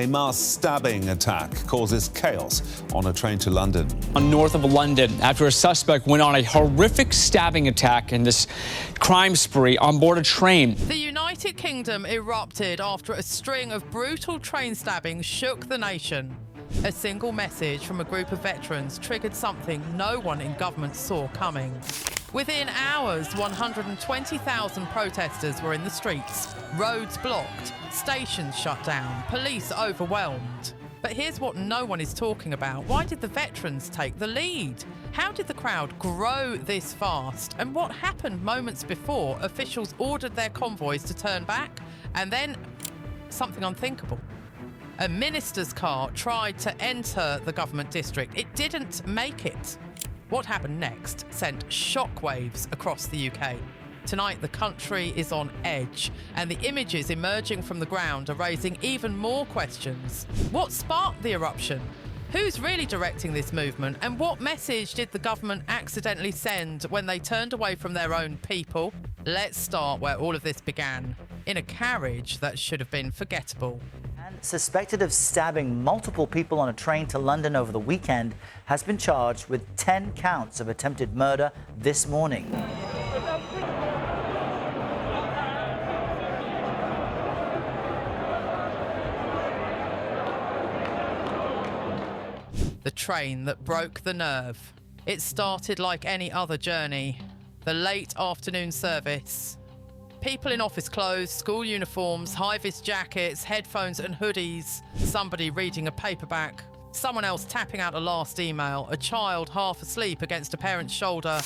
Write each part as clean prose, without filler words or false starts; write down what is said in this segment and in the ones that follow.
A mass stabbing attack causes chaos on a train to London. North of London, after a suspect went on a horrific stabbing attack in this crime spree on board a train. The United Kingdom erupted after a string of brutal train stabbings shook the nation. A single message from a group of veterans triggered something no one in government saw coming. Within hours, 120,000 protesters were in the streets, roads blocked, stations shut down, police overwhelmed. But here's what no one is talking about. Why did the veterans take the lead? How did the crowd grow this fast? And what happened moments before officials ordered their convoys to turn back? And then something unthinkable. A minister's car tried to enter the government district. It didn't make it. What happened next sent shockwaves across the UK. Tonight, the country is on edge, and the images emerging from the ground are raising even more questions. What sparked the eruption? Who's really directing this movement? And what message did the government accidentally send when they turned away from their own people? Let's start where all of this began, in a carriage that should have been forgettable. Suspected of stabbing multiple people on a train to London over the weekend, has been charged with 10 counts of attempted murder this morning. The train that broke the nerve. It started like any other journey. The late afternoon service. People in office clothes, school uniforms, high-vis jackets, headphones and hoodies. Somebody reading a paperback. Someone else tapping out a last email. A child half asleep against a parent's shoulder.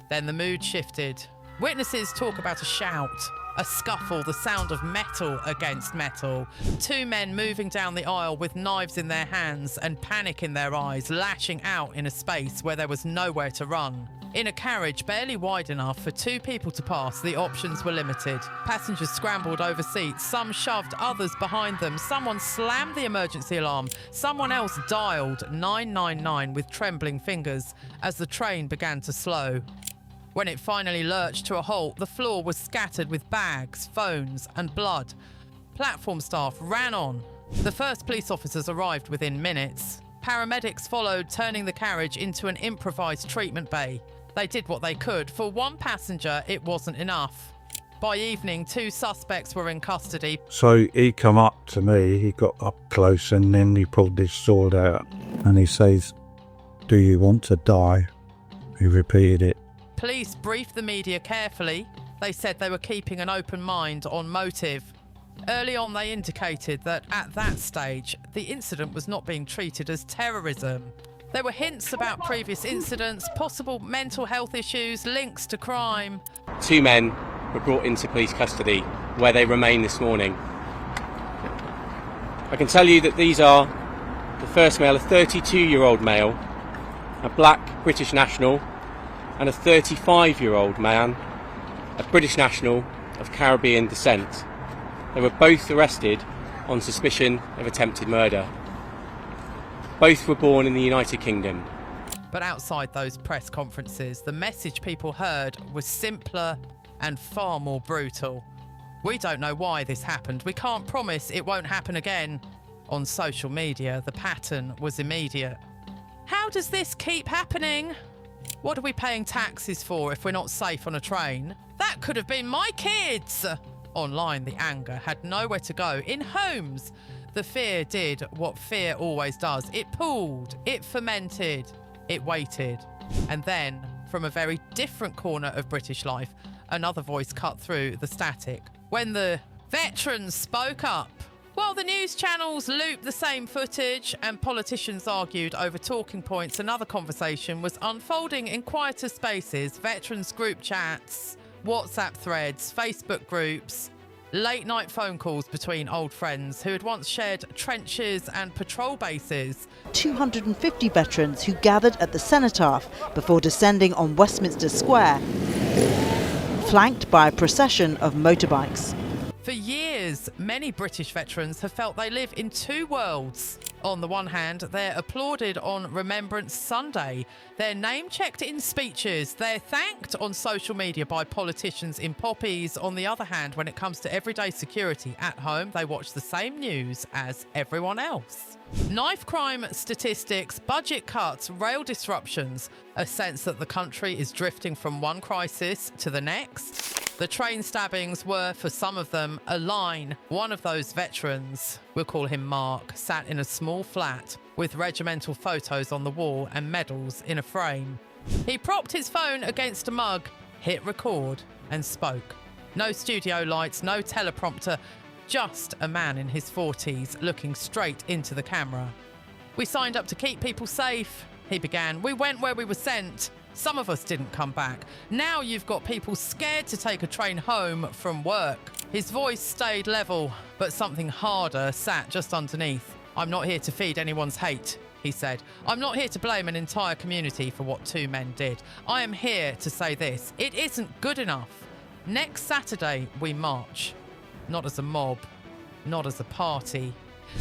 Then the mood shifted. Witnesses talk about a shout, a scuffle, the sound of metal against metal. Two men moving down the aisle with knives in their hands and panic in their eyes, lashing out in a space where there was nowhere to run. In a carriage barely wide enough for two people to pass, the options were limited. Passengers scrambled over seats, some shoved others behind them, someone slammed the emergency alarm, someone else dialed 999 with trembling fingers as the train began to slow. When it finally lurched to a halt, the floor was scattered with bags, phones and blood. Platform staff ran on. The first police officers arrived within minutes. Paramedics followed, turning the carriage into an improvised treatment bay. They did what they could. For one passenger, it wasn't enough. By evening, two suspects were in custody. So he come up to me, he got up close and then he pulled his sword out and he says, "Do you want to die?" He repeated it. Police briefed the media carefully. They said they were keeping an open mind on motive. Early on, they indicated that at that stage, the incident was not being treated as terrorism. There were hints about previous incidents, possible mental health issues, links to crime. Two men were brought into police custody, where they remain this morning. I can tell you that these are the first male, a 32-year-old male, a black British national, and a 35-year-old man, a British national of Caribbean descent. They were both arrested on suspicion of attempted murder. Both were born in the United Kingdom. But outside those press conferences, the message people heard was simpler and far more brutal. We don't know why this happened. We can't promise it won't happen again. On social media, the pattern was immediate. How does this keep happening? What are we paying taxes for if we're not safe on a train? That could have been my kids! Online, the anger had nowhere to go. In homes, the fear did what fear always does. It pooled, it fermented, it waited. And then, from a very different corner of British life, another voice cut through the static. When the veterans spoke up. While the news channels looped the same footage and politicians argued over talking points, another conversation was unfolding in quieter spaces. Veterans group chats, WhatsApp threads, Facebook groups, late-night phone calls between old friends who had once shared trenches and patrol bases. 250 veterans who gathered at the Cenotaph before descending on Westminster Square, flanked by a procession of motorbikes. For years, years, many British veterans have felt they live in two worlds. On the one hand, they're applauded on Remembrance Sunday. They're name-checked in speeches. They're thanked on social media by politicians in poppies. On the other hand, when it comes to everyday security at home, they watch the same news as everyone else. Knife crime statistics, budget cuts, rail disruptions, a sense that the country is drifting from one crisis to the next. The train stabbings were, for some of them, a line. One of those veterans, we'll call him Mark, sat in a small flat with regimental photos on the wall and medals in a frame. He propped his phone against a mug, hit record, and spoke. No studio lights, no teleprompter, just a man in his 40s looking straight into the camera. "We signed up to keep people safe," he began. "We went where we were sent. Some of us didn't come back. Now you've got people scared to take a train home from work." His voice stayed level, but something harder sat just underneath. "I'm not here to feed anyone's hate," he said. "I'm not here to blame an entire community for what two men did. I am here to say this. It isn't good enough. Next Saturday, we march. Not as a mob, not as a party.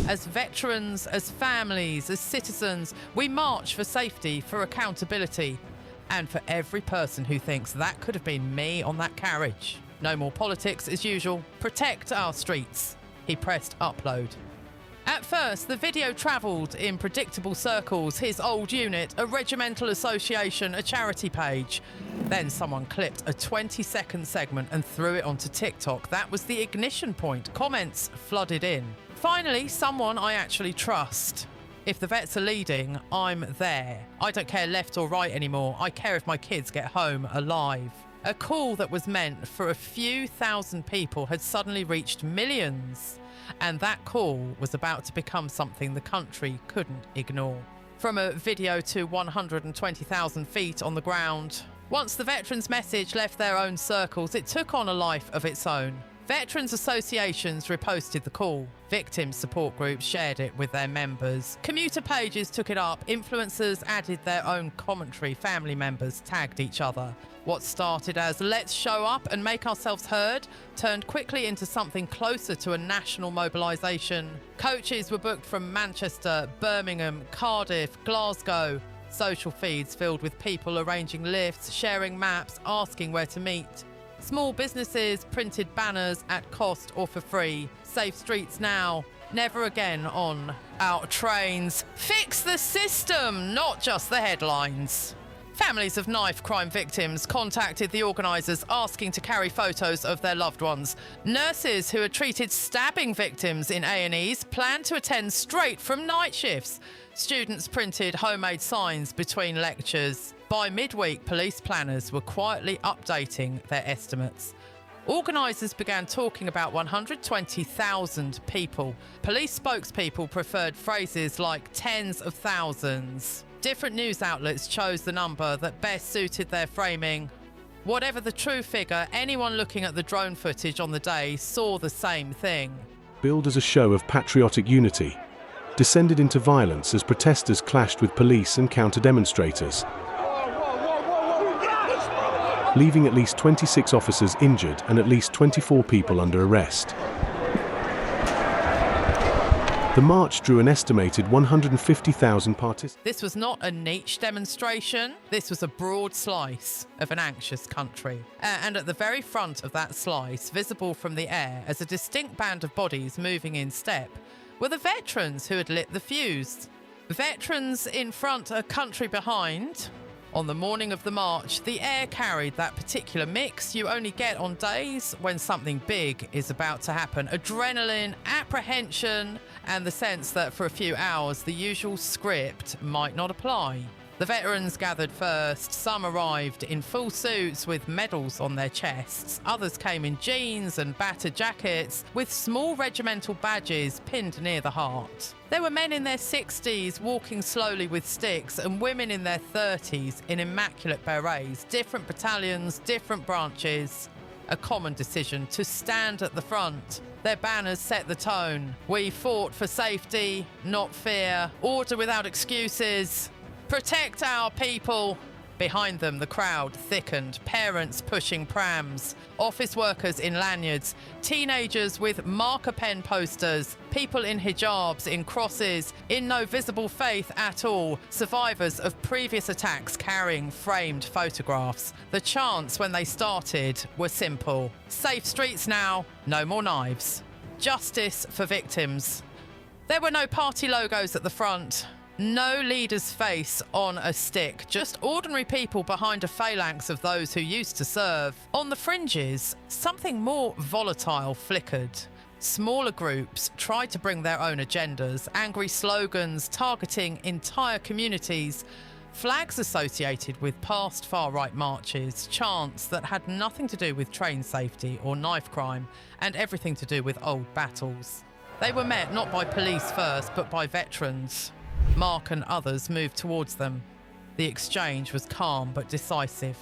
As veterans, as families, as citizens, we march for safety, for accountability, and for every person who thinks that could have been me on that carriage. No more politics as usual. Protect our streets." He pressed upload. At first, the video travelled in predictable circles, his old unit, a regimental association, a charity page. Then someone clipped a 20-second segment and threw it onto TikTok. That was the ignition point. Comments flooded in. Finally, someone I actually trust. If the vets are leading, I'm there. I don't care left or right anymore. I care if my kids get home alive. A call that was meant for a few thousand people had suddenly reached millions. And that call was about to become something the country couldn't ignore. From a video to 120,000 feet on the ground. Once the veterans' message left their own circles, it took on a life of its own. Veterans associations reposted the call. Victim support groups shared it with their members. Commuter pages took it up. Influencers added their own commentary. Family members tagged each other. What started as "let's show up and make ourselves heard" turned quickly into something closer to a national mobilisation. Coaches were booked from Manchester, Birmingham, Cardiff, Glasgow. Social feeds filled with people arranging lifts, sharing maps, asking where to meet. Small businesses printed banners at cost or for free. "Safe streets now. Never again on our trains. Fix the system, not just the headlines." Families of knife crime victims contacted the organisers asking to carry photos of their loved ones. Nurses who had treated stabbing victims in A&Es planned to attend straight from night shifts. Students printed homemade signs between lectures. By midweek, police planners were quietly updating their estimates. Organisers began talking about 120,000 people. Police spokespeople preferred phrases like tens of thousands. Different news outlets chose the number that best suited their framing. Whatever the true figure, anyone looking at the drone footage on the day saw the same thing. Billed as a show of patriotic unity, descended into violence as protesters clashed with police and counter-demonstrators, leaving at least 26 officers injured and at least 24 people under arrest. The march drew an estimated 150,000 participants. This was not a niche demonstration. This was a broad slice of an anxious country. And at the very front of that slice, visible from the air as a distinct band of bodies moving in step, were the veterans who had lit the fuse. Veterans in front, a country behind. On the morning of the march, the air carried that particular mix you only get on days when something big is about to happen. Adrenaline, apprehension, and the sense that for a few hours the usual script might not apply. The veterans gathered first. Some arrived in full suits with medals on their chests. Others came in jeans and battered jackets with small regimental badges pinned near the heart. There were men in their 60s walking slowly with sticks and women in their 30s in immaculate berets. Different battalions, different branches. A common decision to stand at the front. Their banners set the tone. We fought for safety, not fear. Order without excuses. Protect our people. Behind them, the crowd thickened, parents pushing prams, office workers in lanyards, teenagers with marker pen posters, people in hijabs, in crosses, in no visible faith at all, survivors of previous attacks carrying framed photographs. The chants when they started were simple. Safe streets now, no more knives. Justice for victims. There were no party logos at the front. No leader's face on a stick, just ordinary people behind a phalanx of those who used to serve. On the fringes, something more volatile flickered. Smaller groups tried to bring their own agendas, angry slogans targeting entire communities, flags associated with past far-right marches, chants that had nothing to do with train safety or knife crime, and everything to do with old battles. They were met not by police first, but by veterans. Mark and others moved towards them. The exchange was calm but decisive.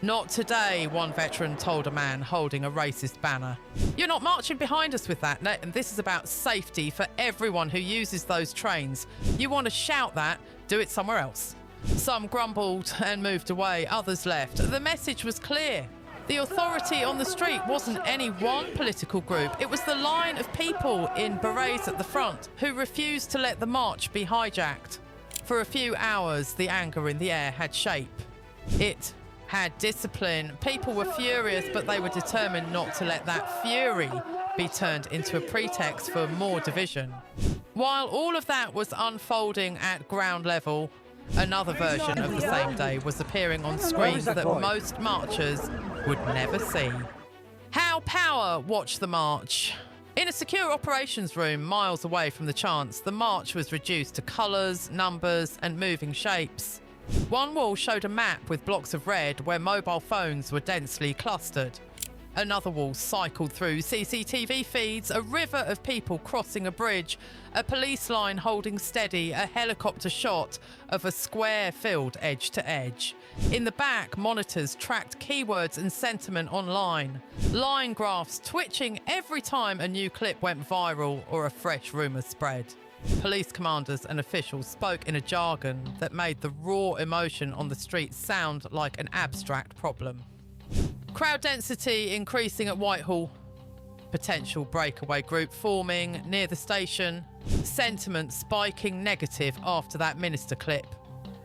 "Not today," one veteran told a man holding a racist banner. "You're not marching behind us with that. And this is about safety for everyone who uses those trains. You want to shout that, do it somewhere else." Some grumbled and moved away, others left. The message was clear. The authority on the street wasn't any one political group. It was the line of people in berets at the front who refused to let the march be hijacked. For a few hours, the anger in the air had shape. It had discipline. People were furious, but they were determined not to let that fury be turned into a pretext for more division. While all of that was unfolding at ground level, another version of the same day was appearing on screens that most marchers would never see. How Power watched the march. In a secure operations room miles away from the chants, the march was reduced to colours, numbers and moving shapes. One wall showed a map with blocks of red where mobile phones were densely clustered. Another wall cycled through CCTV feeds, a river of people crossing a bridge, a police line holding steady, a helicopter shot of a square filled edge to edge. In the back, monitors tracked keywords and sentiment online, line graphs twitching every time a new clip went viral or a fresh rumour spread. Police commanders and officials spoke in a jargon that made the raw emotion on the streets sound like an abstract problem. Crowd density increasing at Whitehall. Potential breakaway group forming near the station. Sentiment spiking negative after that minister clip.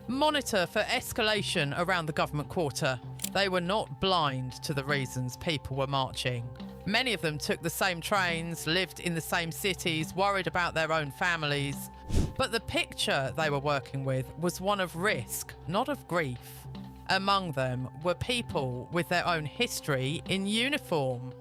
Monitor for escalation around the government quarter. They were not blind to the reasons people were marching. Many of them took the same trains, lived in the same cities, worried about their own families. But the picture they were working with was one of risk, not of grief. Among them were people with their own history in uniform.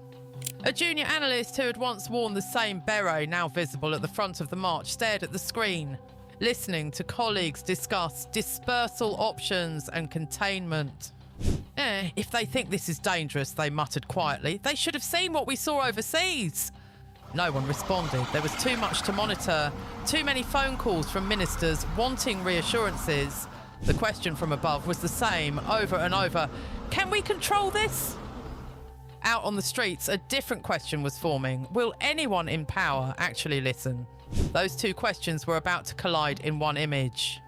A junior analyst who had once worn the same beret, now visible at the front of the march, stared at the screen, listening to colleagues discuss dispersal options and containment. If they think this is dangerous, they muttered quietly, they should have seen what we saw overseas. No one responded. There was too much to monitor, too many phone calls from ministers wanting reassurances. The question from above was the same over and over. Can we control this? Out on the streets, a different question was forming. Will anyone in power actually listen? Those two questions were about to collide in one image.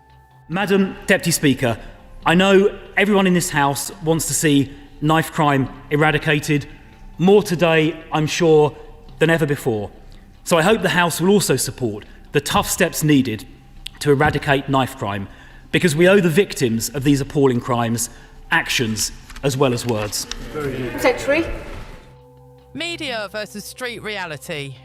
Madam Deputy Speaker, I know everyone in this House wants to see knife crime eradicated. More today, I'm sure, than ever before. So I hope the House will also support the tough steps needed to eradicate knife crime, because we owe the victims of these appalling crimes actions as well as words. Secretary. Media versus street reality.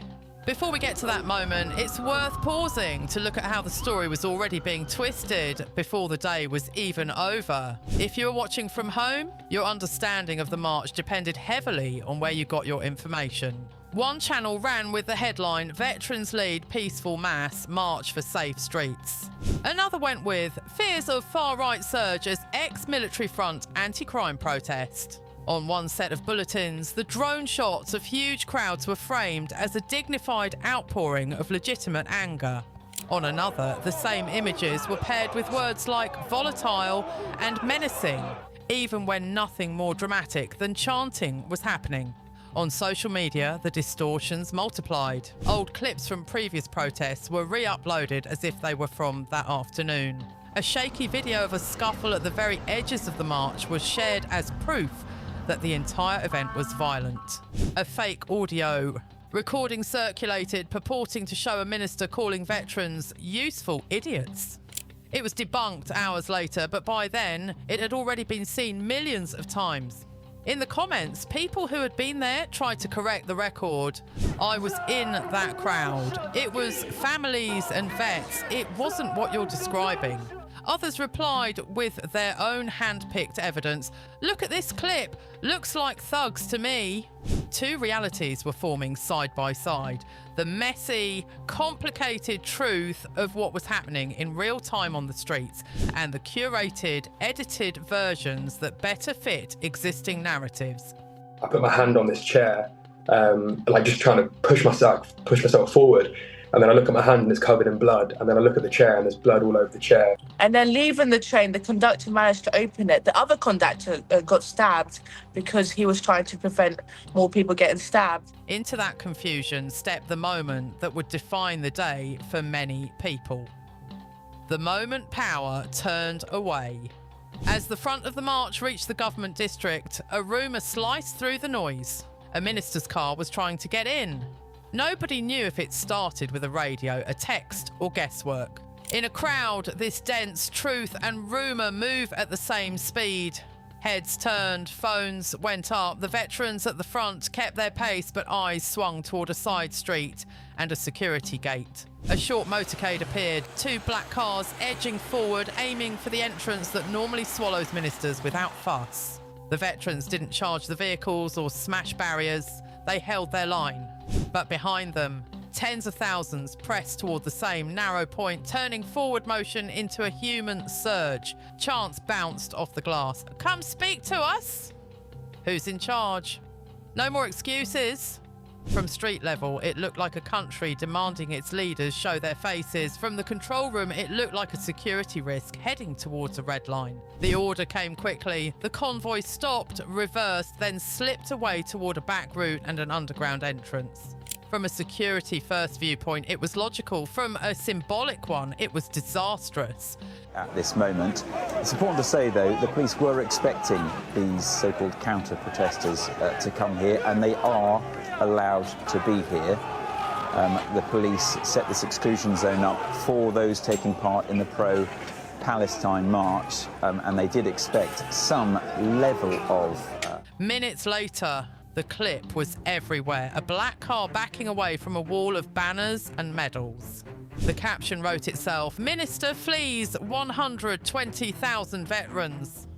Before we get to that moment, it's worth pausing to look at how the story was already being twisted before the day was even over. If you were watching from home, your understanding of the march depended heavily on where you got your information. One channel ran with the headline, "Veterans Lead Peaceful Mass March for Safe Streets." Another went with, "Fears of far-right surge as ex-military front anti-crime protest." On one set of bulletins, the drone shots of huge crowds were framed as a dignified outpouring of legitimate anger. On another, the same images were paired with words like volatile and menacing, even when nothing more dramatic than chanting was happening. On social media, the distortions multiplied. Old clips from previous protests were re-uploaded as if they were from that afternoon. A shaky video of a scuffle at the very edges of the march was shared as proof that the entire event was violent. A fake audio recording circulated purporting to show a minister calling veterans useful idiots. It was debunked hours later, but by then it had already been seen millions of times. In the comments, people who had been there tried to correct the record. I was in that crowd. It was families and vets. It wasn't what you're describing. Others replied with their own hand-picked evidence. Look at this clip. Looks like thugs to me. Two realities were forming side by side. The messy, complicated truth of what was happening in real time on the streets and the curated, edited versions that better fit existing narratives. I put my hand on this chair, like just trying to push myself forward. And then I look at my hand and it's covered in blood. And then I look at the chair and there's blood all over the chair. And then leaving the train, the conductor managed to open it. The other conductor got stabbed because he was trying to prevent more people getting stabbed. Into that confusion stepped the moment that would define the day for many people. The moment power turned away. As the front of the march reached the government district, a rumour sliced through the noise. A minister's car was trying to get in. Nobody knew if it started with a radio, a text, or guesswork. In a crowd this dense, truth and rumour move at the same speed. Heads turned, phones went up. The veterans at the front kept their pace, but eyes swung toward a side street and a security gate. A short motorcade appeared, two black cars edging forward, aiming for the entrance that normally swallows ministers without fuss. The veterans didn't charge the vehicles or smash barriers. They held their line. But behind them, tens of thousands pressed toward the same narrow point, turning forward motion into a human surge. Chants bounced off the glass. Come speak to us! Who's in charge? No more excuses. From street level, it looked like a country demanding its leaders show their faces. From the control room, it looked like a security risk heading towards a red line. The order came quickly. The convoy stopped, reversed, then slipped away toward a back route and an underground entrance. From a security-first viewpoint, it was logical. From a symbolic one, it was disastrous. At this moment, it's important to say, though, the police were expecting these so-called counter-protesters to come here, and they are allowed to be here. The police set this exclusion zone up for those taking part in the pro-Palestine march, and they did expect some level of... Minutes later, the clip was everywhere. A black car backing away from a wall of banners and medals. The caption wrote itself, "Minister flees 120,000 veterans."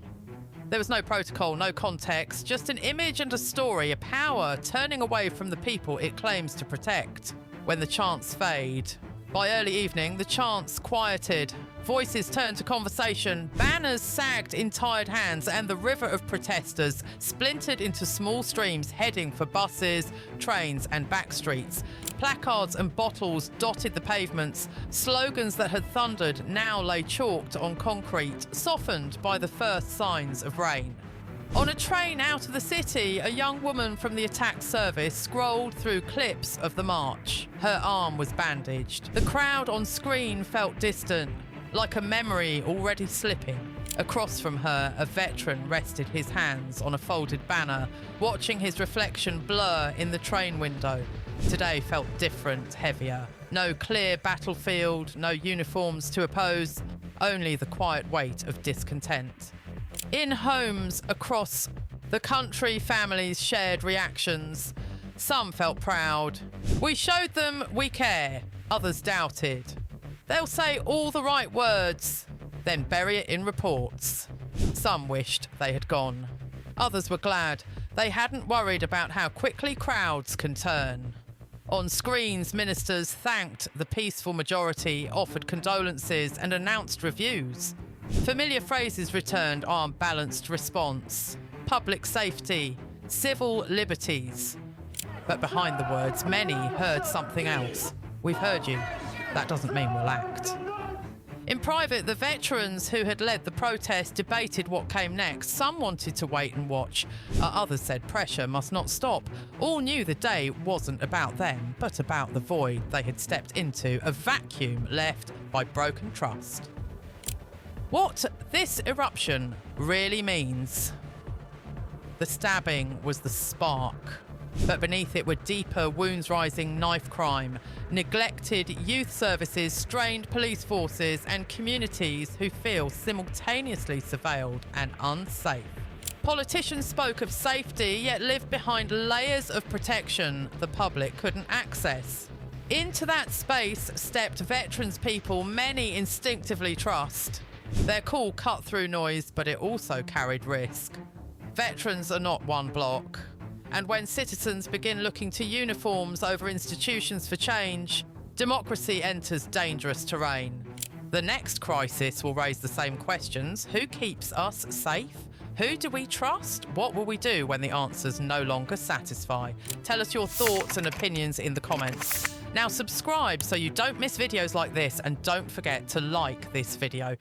There was no protocol, no context, just an image and a story, a power turning away from the people it claims to protect. When the chants fade, by early evening, the chants quieted. Voices turned to conversation, banners sagged in tired hands, and the river of protesters splintered into small streams heading for buses, trains, and back streets. Placards and bottles dotted the pavements. Slogans that had thundered now lay chalked on concrete, softened by the first signs of rain. On a train out of the city, a young woman from the attack service scrolled through clips of the march. Her arm was bandaged. The crowd on screen felt distant, like a memory already slipping. Across from her, a veteran rested his hands on a folded banner, watching his reflection blur in the train window. Today felt different, heavier. No clear battlefield, no uniforms to oppose, only the quiet weight of discontent. In homes across the country, families shared reactions. Some felt proud. We showed them we care. Others doubted. They'll say all the right words, then bury it in reports. Some wished they had gone. Others were glad they hadn't worried about how quickly crowds can turn. On screens, ministers thanked the peaceful majority, offered condolences, and announced reviews. Familiar phrases returned our balanced response. Public safety, civil liberties. But behind the words, many heard something else. We've heard you. That doesn't mean we'll act. In private, the veterans who had led the protest debated what came next. Some wanted to wait and watch. Others said pressure must not stop. All knew the day wasn't about them, but about the void they had stepped into, a vacuum left by broken trust. What this eruption really means. The stabbing was the spark, but beneath it were deeper wounds-rising knife crime, neglected youth services, strained police forces, and communities who feel simultaneously surveilled and unsafe. Politicians spoke of safety, yet lived behind layers of protection the public couldn't access. Into that space stepped veterans people many instinctively trust. Their call cut through noise, but it also carried risk. Veterans are not one block. And when citizens begin looking to uniforms over institutions for change, democracy enters dangerous terrain. The next crisis will raise the same questions. Who keeps us safe? Who do we trust? What will we do when the answers no longer satisfy? Tell us your thoughts and opinions in the comments. Now subscribe so you don't miss videos like this, and don't forget to like this video.